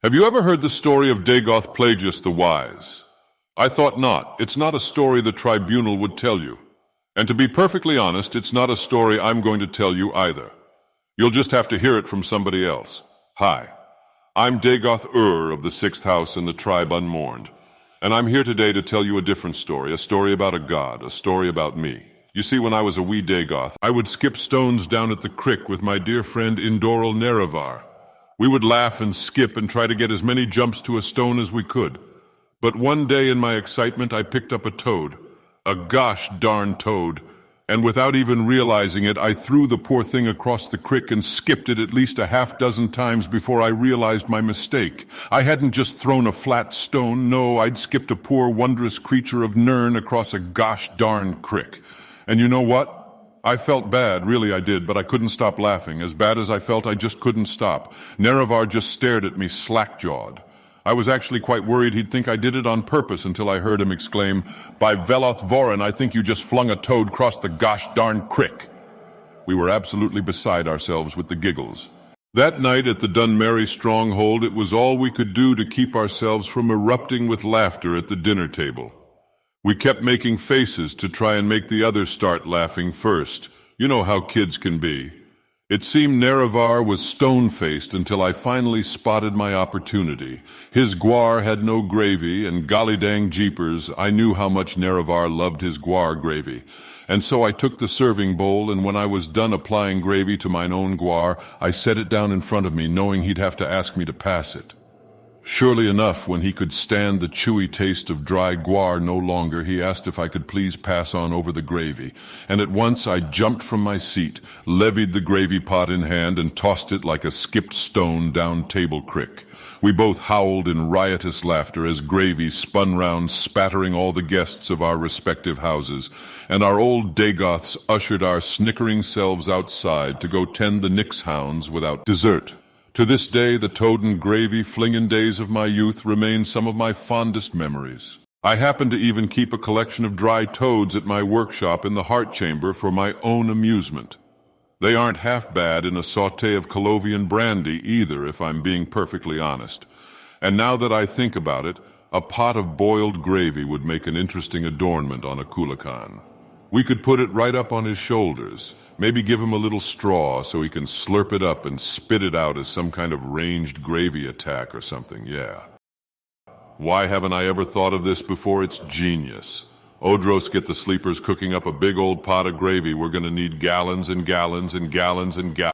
Have you ever heard the story of Dagoth Plagius the Wise? I thought not. It's not a story the tribunal would tell you. And to be perfectly honest, it's not a story I'm going to tell you either. You'll just have to hear it from somebody else. Hi, I'm Dagoth of the Sixth House and the Tribe Unmourned. And I'm here today to tell you a different story, a story about a god, a story about me. You see, when I was a wee Dagoth, I would skip stones down at the crick with my dear friend Indoral Nerevar. We would laugh and skip and try to get as many jumps to a stone as we could. But one day in my excitement, I picked up a toad, a gosh darn toad, and without even realizing it, I threw the poor thing across the crick and skipped it at least a half-dozen times before I realized my mistake. I hadn't just thrown a flat stone, no, I'd skipped a poor wondrous creature of Nirn across a gosh darn crick. And you know what? I felt bad, really I did, but I couldn't stop laughing. As bad as I felt, I just couldn't stop. Nerevar just stared at me slack-jawed. I was actually quite worried he'd think I did it on purpose until I heard him exclaim, "By Veloth Vorin, I think you just flung a toad across the gosh darn crick." We were absolutely beside ourselves with the giggles. That night at the Dunmerry stronghold, it was all we could do to keep ourselves from erupting with laughter at the dinner table. We kept making faces to try and make the others start laughing first. You know how kids can be. It seemed Nerevar was stone-faced until I finally spotted my opportunity. His guar had no gravy, and golly dang jeepers, I knew how much Nerevar loved his guar gravy. And so I took the serving bowl, and when I was done applying gravy to mine own guar, I set it down in front of me, knowing he'd have to ask me to pass it. Surely enough, when he could stand the chewy taste of dry guar no longer, he asked if I could please pass on over the gravy. And at once I jumped from my seat, levied the gravy pot in hand, and tossed it like a skipped stone down Table Crick. We both howled in riotous laughter as gravy spun round, spattering all the guests of our respective houses, and our old Dagoths ushered our snickering selves outside to go tend the Nix hounds without dessert. To this day, the toad and gravy flingin' days of my youth remain some of my fondest memories. I happen to even keep a collection of dry toads at my workshop in the heart chamber for my own amusement. They aren't half bad in a sauté of Colovian brandy either, if I'm being perfectly honest. And now that I think about it, a pot of boiled gravy would make an interesting adornment on a Kulakan. We could put it right up on his shoulders. Maybe give him a little straw so he can slurp it up and spit it out as some kind of ranged gravy attack or something, yeah. Why haven't I ever thought of this before? It's genius. Odros, get the sleepers cooking up a big old pot of gravy. We're gonna need gallons and gallons and gallons and gallons.